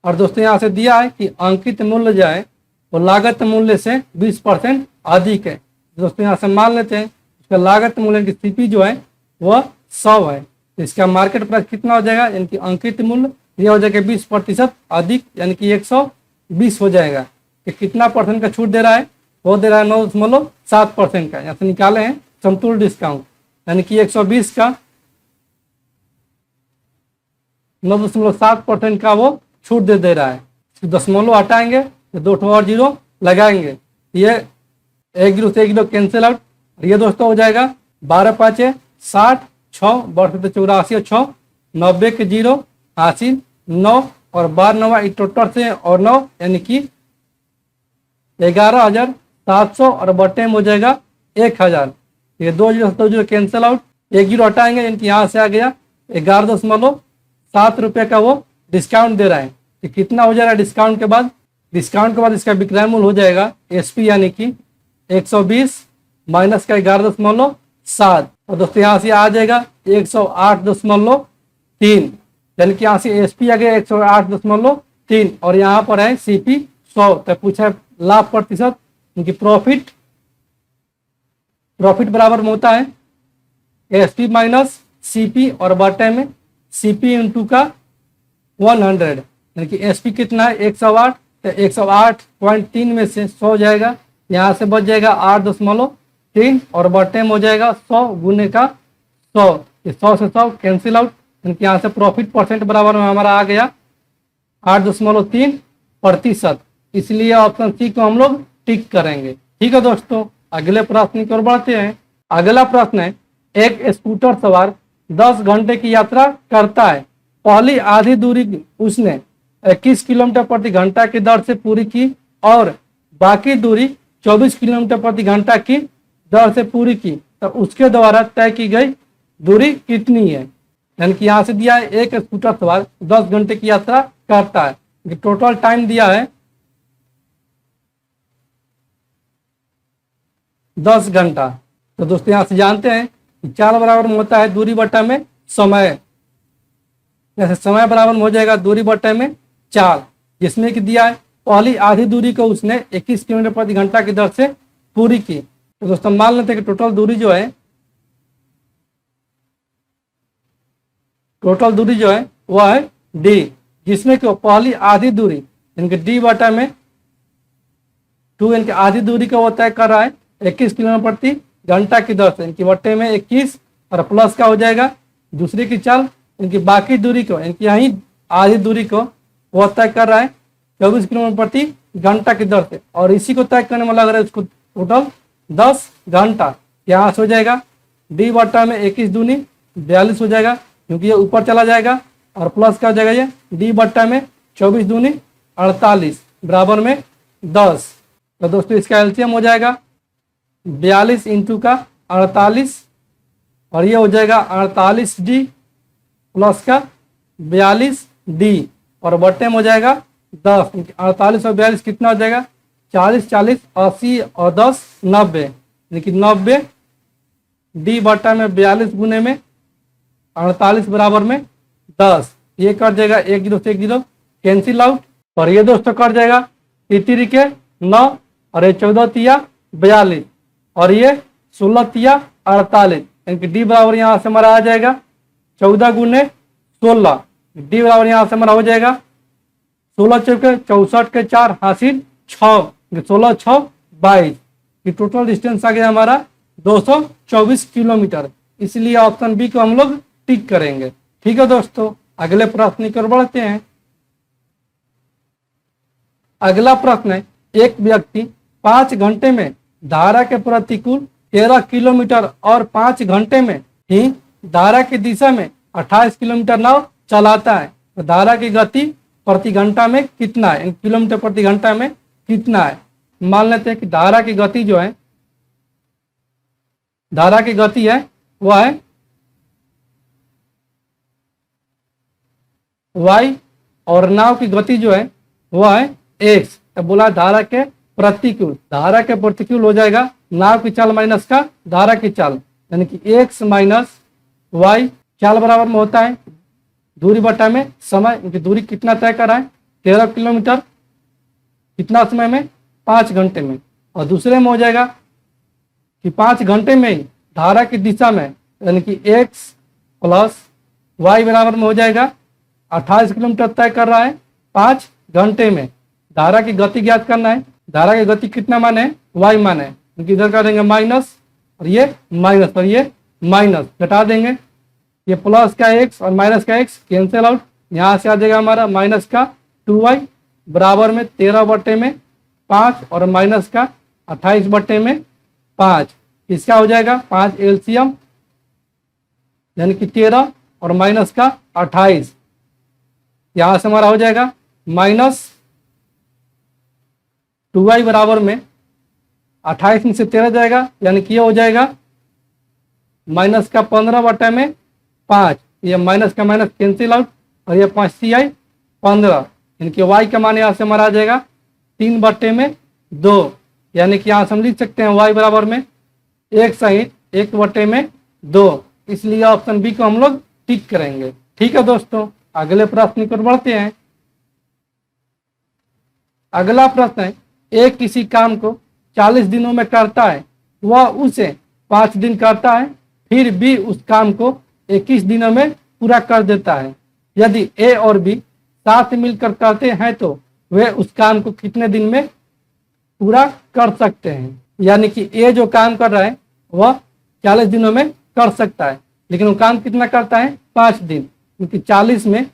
और दोस्तों यहाँ से दिया है कि अंकित मूल्य जो है वो लागत मूल्य से 20% अधिक है। दोस्तों यहाँ से मान लेते हैं इसका लागत मूल्य की सीपी जो है वह 100 है तो इसका मार्केट प्राइस कितना हो जाएगा यानी कि अंकित मूल्य ये हो जाएगा 20% अधिक यानी कि 120 हो जाएगा। कि कितना परसेंट का छूट दे रहा है, वो दे रहा है 9.7% का। यहाँ से निकाले हैं समतुल्य डिस्काउंट यानी कि 120 का 9.7% का वो छूट दे रहा है। दशमलव हटाएंगे तो 2 और 0 लगाएंगे, ये 1 0 से 1 0 कैंसिल आउट। ये दोस्तों हो जाएगा 12 5 60 6 बढ़ते 84 6 90 के 0 हासिल 9 और 12 9 टोटल से और 9 यानी कि 11,700 और बटे में हो जाएगा 1,000। ये 2 0 कैंसिल आउट, 1 0 हटाएंगे यानी कि यहाँ से आ गया 11.7 रुपये का वो डिस्काउंट दे रहा है। तो कितना हो जाएगा डिस्काउंट के बाद, डिस्काउंट के बाद इसका विक्रय मूल्य हो जाएगा एसपी यानी कि 120 माइनस का 11.7 और दोस्तों यहाँ से आ जाएगा 108.3, यानी कि यहाँ से एसपी आ गया 108.3 और यहाँ पर है सीपी 100। तो पूछा है लाभ प्रतिशत, उनकी प्रॉफिट बराबर में होता है एसपी माइनस सीपी और बटे में सीपी इंटू का 100, यानी कि एसपी कितना है 108, तो 108.3 में से 100 जाएगा, यहाँ से बच जाएगा 8.3 और बटे में हो जाएगा 100 गुने का 100, 100 से 100 कैंसिल आउट, यानी कि यहाँ से प्रॉफिट परसेंट बराबर में हमारा आ गया 8.3%। इसलिए ऑप्शन सी को हम लोग टिक करेंगे। ठीक है दोस्तों, अगले प्रश्न की ओर बढ़ते हैं। अगला प्रश्न है, एक स्कूटर सवार 10 घंटे की यात्रा करता है। पहली आधी दूरी उसने 21 किलोमीटर प्रति घंटा की दर से पूरी की और बाकी दूरी 24 किलोमीटर प्रति घंटा की दर से पूरी की, तो उसके द्वारा तय की गई दूरी कितनी है। यानी कि यहाँ से दिया है एक स्कूटर सवार 10 घंटे की यात्रा करता है, टोटल टाइम दिया है 10 घंटा। तो दोस्तों यहाँ से जानते हैं कि चाल बराबर में होता है दूरी बटा में समय, जैसे समय बराबर में हो जाएगा दूरी बटे में चाल, जिसमें कि दिया है पहली आधी दूरी को उसने 21 किलोमीटर प्रति घंटा की दर से पूरी की। तो दोस्तों मान लेते हैं कि टोटल दूरी जो है वह है डी, जिसमें कि पहली आधी दूरी यानी डी बटा में 2, यानी कि आधी दूरी को वो तय कर रहा है 21 किलोमीटर प्रति घंटा की दर से, यानी बट्टे में 21 और प्लस का हो जाएगा दूसरी की चाल, इनकी बाकी दूरी को यानी यहीं आधी दूरी को वह तय कर रहा है 24 किलोमीटर प्रति घंटा की दर से, और इसी को तय करने में लग रहा है उसको टोटल 10 घंटा। यहाँ से हो जाएगा डी बट्टा में 21 दूनी 42 हो जाएगा, क्योंकि ये ऊपर चला जाएगा, और प्लस का हो जाएगा ये डी बट्टा में 24 दूनी 48 बराबर में 10। तो दोस्तों इसका एलसीएम हो जाएगा 42 इंटू का 48 और ये हो जाएगा 48 डी प्लस का 42 डी और बट्टे में हो जाएगा 10। 48 और 42 कितना हो जाएगा 40, 40, 80 और 10 90, यानी कि 90 डी बट्टा में 42 गुने में 48 बराबर में 10। ये कट जाएगा 1 0 से 1 0 कैंसिल आउट, और ये दोस्तों कट जाएगा 3 के 9 और ये 14 तिया 42 और ये 16 तिया 48, यानी कि डी बराबर यहाँ से हमारा आ जाएगा 14 गुने 16, डी बराबर यहाँ से हमारा हो जाएगा 16 चौके 64 के 4 हासिल 6, 16 6 22, ये टोटल डिस्टेंस आ गया हमारा 224 किलोमीटर। इसलिए ऑप्शन बी को हम लोग टिक करेंगे। ठीक है दोस्तों, अगले प्रश्न की ओर बढ़ते हैं। अगला प्रश्न है, एक व्यक्ति 5 घंटे में धारा के प्रतिकूल 13 किलोमीटर और 5 घंटे में ही धारा की दिशा में 28 किलोमीटर नाव चलाता है, तो धारा की गति प्रति घंटा में कितना है, किलोमीटर प्रति घंटा में कितना है। मान लेते हैं कि धारा की गति जो है, धारा की गति है वह है y और नाव की गति जो है वह है x। तो बोला धारा के प्रतिकूल, धारा के प्रतिकूल हो जाएगा नाव की चाल माइनस का धारा की चाल, यानी कि x माइनस y चाल बराबर में होता है दूरी बटा में समय, क्योंकि दूरी कितना तय करा है 13 किलोमीटर, कितना समय में 5 घंटे में, और दूसरे में हो जाएगा कि 5 घंटे में ही धारा की दिशा में यानी कि x प्लस y बराबर में हो जाएगा 28 किलोमीटर तय कर रहा है 5 घंटे में। धारा की गति ज्ञात करना है, धारा की गति कितना मान है y मान है, क्योंकि इधर कर देंगे माइनस और ये माइनस और ये माइनस घटा देंगे, ये प्लस का x और माइनस का x कैंसिल आउट, यहाँ से आ जाएगा हमारा माइनस का 2y बराबर में 13 बट्टे में 5 और माइनस का 28 बट्टे में 5, इसका हो जाएगा 5 एलसीएम यानी कि 13 और माइनस का 28, यहाँ से हमारा हो जाएगा माइनस 2y बराबर में 28 में से 13 जाएगा, यानी कि ये हो जाएगा माइनस का 15 बटे में 5, ये माइनस का माइनस कैंसिल आउट और ये 5 CI 15, यानी कि y का मान यहाँ से हमारा आ जाएगा 3 बटे में 2, यानी कि यहाँ से हम लिख सकते हैं y बराबर में 1 सहित 1 बटे में 2, इसलिए ऑप्शन बी को हम लोग टिक करेंगे। ठीक है दोस्तों, अगले प्रश्न की ओर बढ़ते हैं। अगला प्रश्न है, ए किसी काम को 40 दिनों में करता है, वह उसे 5 दिन करता है, फिर बी उस काम को 21 दिनों में पूरा कर देता है। यदि ए और बी साथ मिलकर करते हैं तो वे उस काम को कितने दिन में पूरा कर सकते हैं। यानी कि ए जो काम कर रहा है वह 40 दिनों में कर सकता है, लेकिन वो काम कितना करता है, 5 दिन, क्योंकि 40 में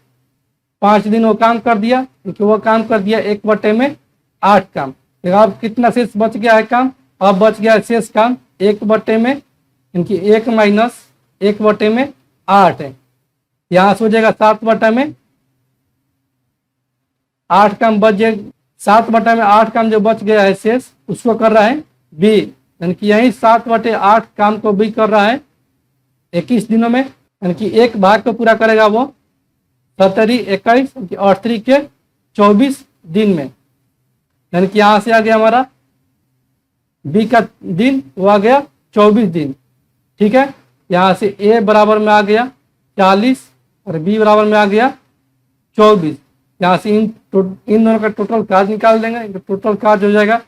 5 दिन वो काम कर दिया, क्योंकि वो काम कर दिया 1/8 काम। अब कितना शेष बच गया है काम, अब बच गया है शेष काम 1/में, इनकी 1 माइनस 1/8 है। यहाँ से हो जाएगा 7/8 काम बच जाएगा। 7/8 काम जो बच गया है शेष, उसको कर रहा है बी, यानी कि यही 7/8 काम को बी कर रहा है 21 दिनों में, यानी कि एक भाग को पूरा करेगा वो 17, 21 और 3 के 24 दिन में। यानी कि यहां से आ गया हमारा बी का दिन, वो आ गया 24 दिन। ठीक है, यहां से ए बराबर में आ गया 40 और बी बराबर में आ गया 24। यहाँ से इन दोनों का टोटल कार्ज निकाल देंगे, टोटल कार्ज हो जाएगा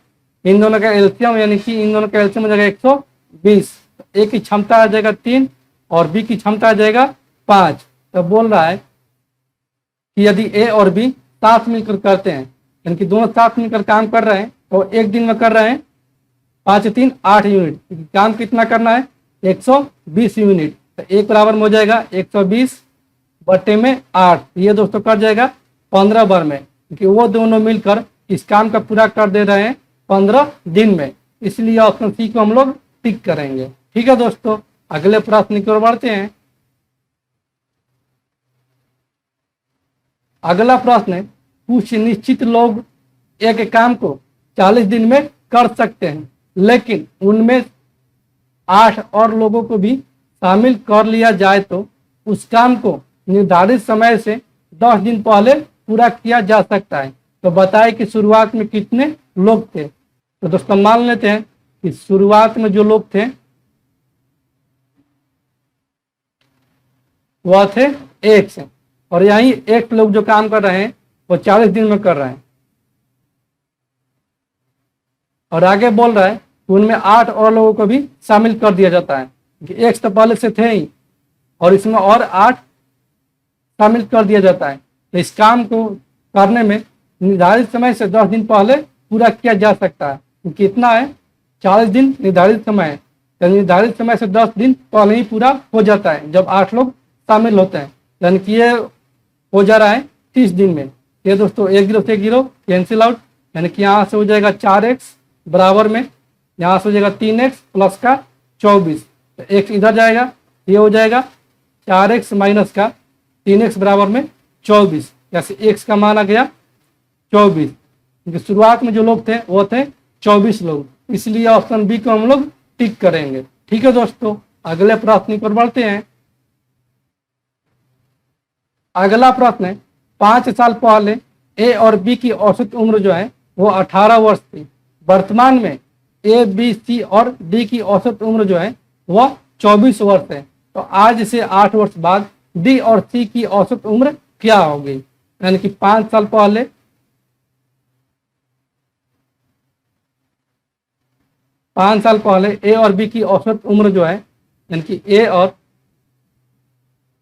इन दोनों का एलसीएम, यानी कि इन दोनों का एलसीएम हो जाएगा 120। ए की क्षमता आ जाएगा 3 और बी की क्षमता आ जाएगा 5। तो बोल रहा है कि यदि ए और बी साथ मिलकर करते हैं, यानी कि दोनों साथ मिलकर काम कर रहे हैं, तो एक दिन में कर रहे हैं 5 3 8 यूनिट। काम कितना करना है, 120 यूनिट। तो एक बराबर में हो जाएगा 120/8। ये दोस्तों कर जाएगा 15 बार में, क्योंकि वो दोनों मिलकर इस काम का पूरा कर दे रहे हैं 15 दिन में, इसलिए ऑप्शन सी को हम लोग टिक करेंगे। ठीक है दोस्तों, अगले प्रश्न की ओर बढ़ते हैं। अगला प्रश्न है, कुछ निश्चित लोग एक काम को 40 दिन में कर सकते हैं, लेकिन उनमें 8 और लोगों को भी शामिल कर लिया जाए तो उस काम को निर्धारित समय से 10 दिन पहले पूरा किया जा सकता है। तो बताए कि शुरुआत में कितने लोग थे। तो दोस्तों मान लेते हैं कि शुरुआत में जो लोग थे वह थे 1 से, और यही 1 लोग जो काम कर रहे हैं वो 40 दिन में कर रहे हैं। और आगे बोल रहा है कि उनमें 8 और लोगों को भी शामिल कर दिया जाता है, कि 1 तो पहले से थे ही और इसमें और 8 शामिल कर दिया जाता है। तो इस काम को करने में निर्धारित समय से 10 दिन पहले पूरा किया जा सकता है। कितना है, 40 दिन निर्धारित समय है, तो निर्धारित समय से 10 दिन पहले ही पूरा हो जाता है जब 8 लोग शामिल होते हैं। यानी कि ये हो जा रहा है 30 दिन में। ये दोस्तों 1 0 से 1 0 कैंसिल आउट, यानी कि यहाँ से हो जाएगा 4x बराबर में, यहाँ से हो जाएगा 3x प्लस का 24। तो x इधर जाएगा, ये हो जाएगा 4x माइनस का 3x बराबर में 24। जैसे x का मान आ गया 24, क्योंकि शुरुआत में जो लोग थे वो थे 24 लोग, इसलिए ऑप्शन बी को हम लोग टिक करेंगे। ठीक है दोस्तों, अगले प्रश्न पर बढ़ते हैं। अगला प्रश्न है, 5 साल पहले ए और बी की औसत उम्र जो है वो 18 वर्ष थी। वर्तमान में ए बी सी और डी की औसत उम्र जो है वह 24 वर्ष है। तो आज से 8 वर्ष बाद डी और सी की औसत उम्र क्या होगी। यानी कि 5 साल पहले ए और बी की औसत उम्र जो है, यानी कि ए और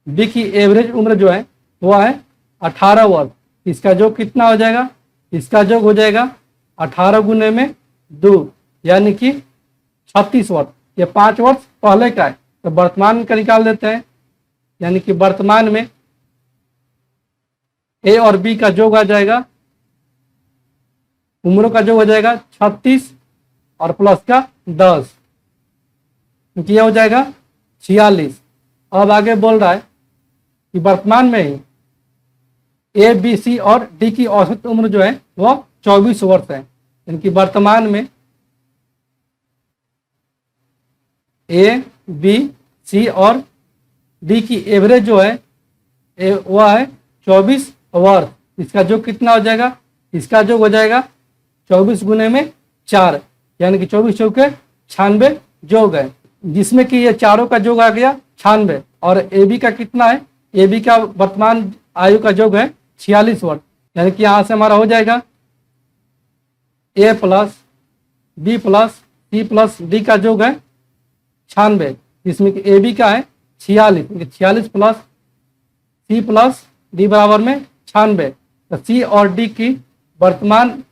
बी की एवरेज उम्र जो है वो है 18 वर्ष। इसका योग कितना हो जाएगा, इसका योग हो जाएगा 18 गुने में 2, यानी कि 36 वर्ष। ये 5 वर्ष पहले का है, तो वर्तमान का निकाल देते हैं। यानी कि वर्तमान में ए और बी का योग आ जाएगा, उम्रों का योग हो जाएगा 36 और प्लस का 10, क्योंकि यह हो जाएगा 46। अब आगे बोल रहा है कि वर्तमान में ही ए बी सी और डी की औसत उम्र जो है वह 24 वर्ष है। यानी कि वर्तमान में ए बी सी और डी की एवरेज जो है वह है 24 वर्ष। इसका योग कितना हो जाएगा, इसका योग हो जाएगा 24 गुने में 4, यानी कि 24 चौके 96 योग है। जिसमें कि ये चारों का योग आ गया 96 और ए बी का कितना है, ए बी का वर्तमान आयु का योग है 46 वर्ष। यानी कि यहाँ से हमारा हो जाएगा a plus b plus c plus d का योग है 96, जिसमें कि ए बी का है 46, 46 प्लस सी प्लस डी बराबर में 96। तो सी और डी की वर्तमान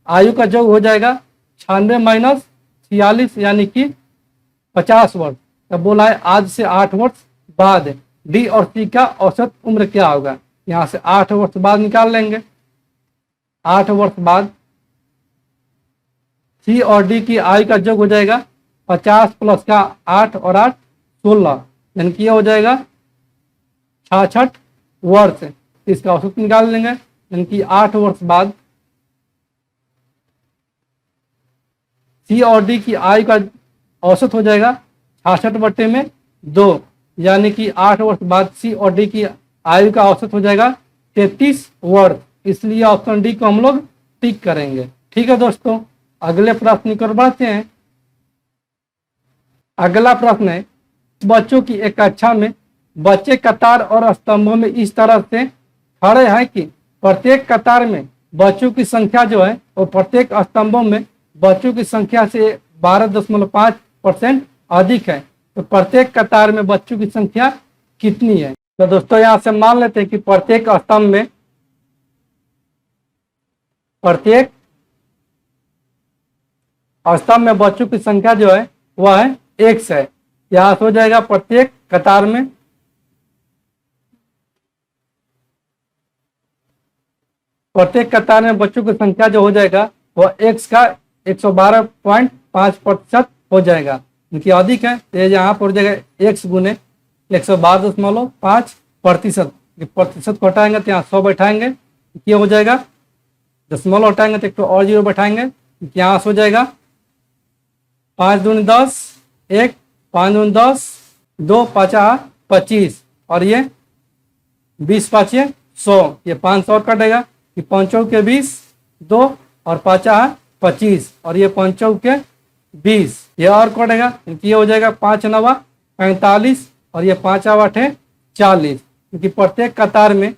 आयु का योग हो जाएगा 96 माइनस 46 यानी कि 50 वर्ष। तब बोला है आज से 8 वर्ष बाद डी और सी का औसत उम्र क्या होगा। यहाँ से 8 वर्ष बाद निकाल लेंगे। 8 वर्ष बाद सी और डी की आयु का योग हो जाएगा 50 प्लस का 8 और 8 16, यानी कि यह हो जाएगा 66 वर्ष। इसका औसत निकाल लेंगे, यानी कि 8 वर्ष बाद सी और डी की आयु का औसत हो जाएगा 66/2, यानी कि 8 वर्ष बाद सी और डी की आयु का औसत हो जाएगा 33 वर्ष। इसलिए ऑप्शन डी को हम लोग टिक करेंगे। ठीक है दोस्तों, अगले प्रश्न की ओर बढ़ते हैं। अगला प्रश्न है, बच्चों की एक कक्षा में बच्चे कतार और स्तंभों में इस तरह से खड़े हैं कि प्रत्येक कतार में बच्चों की संख्या जो है वो प्रत्येक स्तंभों में बच्चों की संख्या से 12.5% अधिक है। तो प्रत्येक कतार में बच्चों की संख्या कितनी है। तो दोस्तों यहाँ से मान लेते हैं कि प्रत्येक स्तंभ में बच्चों की संख्या जो है वह है x है। यहाँ से हो जाएगा प्रत्येक कतार में बच्चों की संख्या जो हो जाएगा वह x का 112.5% हो जाएगा, क्योंकि अधिक है। तो यहाँ पर हो जाएगा x गुने 112.5%। प्रतिशत को हटाएंगे तो यहाँ 100 बैठाएंगे, ये हो जाएगा। दशमलव हटाएंगे तो एक तो और 0 बैठाएंगे, यहाँ से हो जाएगा 5 दूनी 10, 1 5 दूनी 10, 2 5 25 और ये 20 5 100, ये 500 और कटेगा कि 5 के 20, 2 और 5 25 और ये 5 के 20, ये और कटेगा, ये हो जाएगा 5 9 45 और ये 5 8 40, क्योंकि प्रत्येक कतार में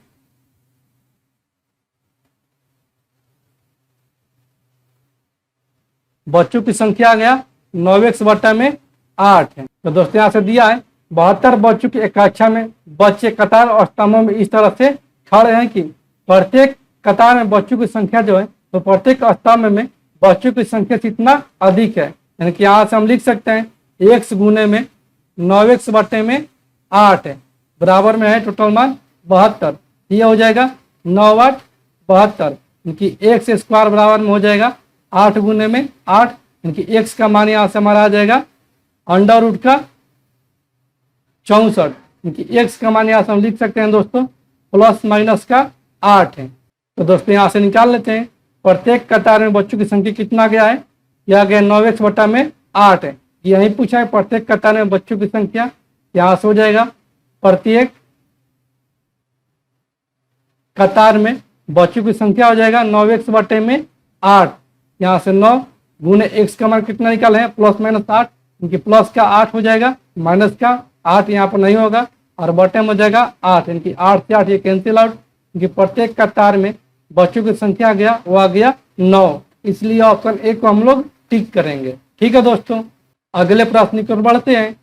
बच्चों की संख्या आ गया 9x/8 है। तो दोस्तों यहाँ से दिया है 72 बच्चों की एक कक्षा में बच्चे कतार और स्तंभों में इस तरह से खड़े हैं कि प्रत्येक कतार में बच्चों की संख्या जो है तो प्रत्येक स्तंभ में बच्चों की संख्या से इतना अधिक है। यानी कि यहाँ से हम लिख सकते हैं x गुने में 9x/8 है, बराबर में है टोटल मान 72। ये हो जाएगा 9 8 72, यानी x स्क्वायर बराबर में हो जाएगा 8 गुने में 8, यानी कि x का मान यहाँ से हमारा आ जाएगा अंडर रूट का 64, यानी x का मान यहाँ से हम लिख सकते हैं दोस्तों प्लस माइनस का 8 है। तो दोस्तों यहाँ से निकाल लेते हैं प्रत्येक कतार में बच्चों की संख्या कितना गया है, यह गया 9x/8 है। यही पूछा है प्रत्येक कतार में बच्चों की संख्या, यहाँ से हो जाएगा प्रत्येक कतार में बच्चों की संख्या हो जाएगा 9x/8। यहाँ से 9 गुने x का मान कितना निकाले हैं प्लस माइनस 8, क्योंकि प्लस का 8 हो जाएगा, माइनस का 8 यहाँ पर नहीं होगा और बटे में हो जाएगा 8, यानी कि 8 से 8 ये कैंसिल आउट, क्योंकि प्रत्येक कतार में बच्चों की संख्या आ गया वो आ गया 9। इसलिए ऑप्शन ए को हम लोग टिक करेंगे। ठीक है दोस्तों, अगले प्रश्न की ओर बढ़ते हैं।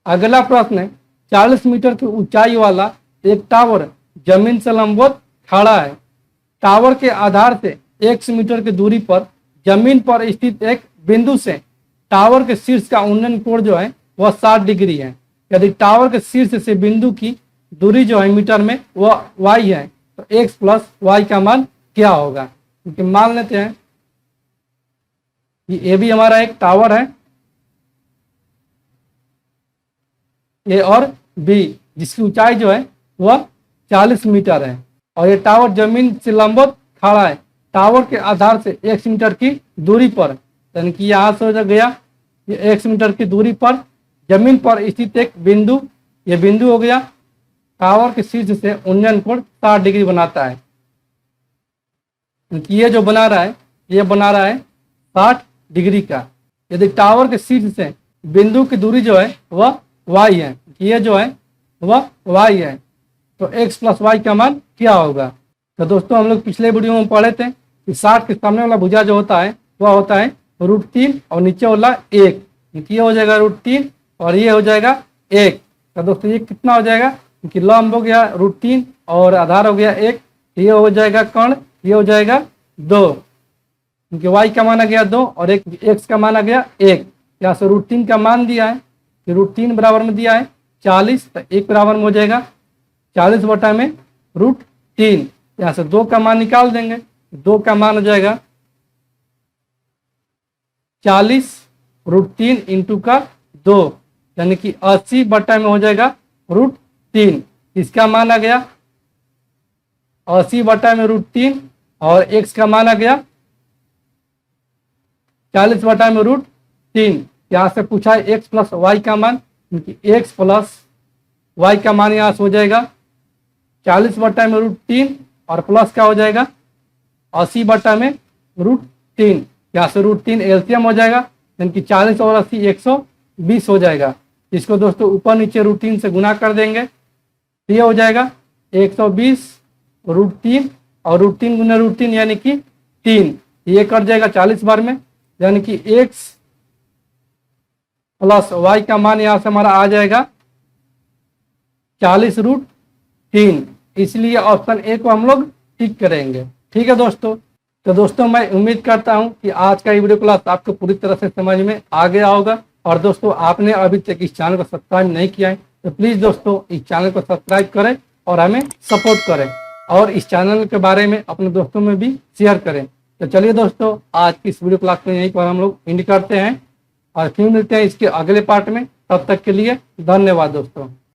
अगला प्रश्न है 40 मीटर की ऊंचाई वाला एक टावर जमीन से लंबवत खड़ा है। टावर के आधार से 100 मीटर की दूरी पर जमीन पर स्थित एक बिंदु से टावर के शीर्ष का उन्नयन कोण जो है वह 60 डिग्री है। यदि टावर के शीर्ष से बिंदु की दूरी जो है मीटर में वह y है, तो x प्लस वाई का मान क्या होगा। क्योंकि मान लेते हैं कि ये भी हमारा एक टावर है, ए और बी, जिसकी ऊंचाई जो है वह 40 मीटर है और ये टावर जमीन से लंबवत खड़ा है। टावर के आधार से 100 मीटर की दूरी पर, यानी कि यहाँ से हो गया ये 100 मीटर की दूरी पर जमीन पर स्थित एक बिंदु, ये बिंदु हो गया टावर के शीर्ष से उन्नयन कोण 60 डिग्री बनाता है। ये जो बना रहा है ये बना रहा है 60 डिग्री का। यदि टावर के शीर्ष से बिंदु की दूरी जो है वह y है, ये जो है वह y है, तो x प्लस वाई का मान क्या होगा। तो दोस्तों हम लोग पिछले वीडियो में पढ़े थे कि 60 के सामने वाला भुजा जो होता है वह होता है √3 और नीचे वाला 1, ये हो जाएगा √3 और ये हो जाएगा 1। तो दोस्तों ये कितना हो जाएगा, क्योंकि लंब हो गया √3 और आधार हो गया 1, ये हो जाएगा कर्ण, ये हो जाएगा 2, क्योंकि y का मान आ गया 2 और एक x का मान आ गया 1। यहाँ से √3 का मान दिया है कि √3 बराबर में दिया है 40, तो 1 बराबर में हो जाएगा 40 बटा में √3। यहाँ से 2 का मान निकाल देंगे, 2 का मान हो जाएगा 40 √3 इंटू का 2, यानी कि 80 बटा में हो जाएगा √3। इसका मान आ गया 80 बटा में √3 और x का मान आ गया 40 बटा में √3। यहाँ से पूछा है x प्लस वाई का मान, क्योंकि x प्लस वाई का मान यहाँ से हो जाएगा 40 बटा में √3 और प्लस का हो जाएगा 80 बटा में √3। यहाँ से √3 एलसीएम हो जाएगा, यानी कि 40 और 80 120 हो जाएगा। इसको दोस्तों ऊपर नीचे √3 से गुना कर देंगे, ये हो जाएगा 120 √3 और √3 गुना √3 यानी कि 3, ये कट जाएगा 40 बार में, यानी कि x प्लस वाई का मान यहाँ से हमारा आ जाएगा 40 √3। इसलिए ऑप्शन ए को हम लोग टिक करेंगे। ठीक है दोस्तों, तो दोस्तों मैं उम्मीद करता हूं कि आज का ये वीडियो क्लास आपको पूरी तरह से समझ में आ गया होगा। और दोस्तों आपने अभी तक इस चैनल को सब्सक्राइब नहीं किया है तो प्लीज़ दोस्तों इस चैनल को सब्सक्राइब करें और हमें सपोर्ट करें, और इस चैनल के बारे में अपने दोस्तों में भी शेयर करें। तो चलिए दोस्तों आज की इस वीडियो क्लास में यहीं पर हम लोग एंड करते हैं और फिर मिलते हैं इसके अगले पार्ट में। तब तक के लिए धन्यवाद दोस्तों।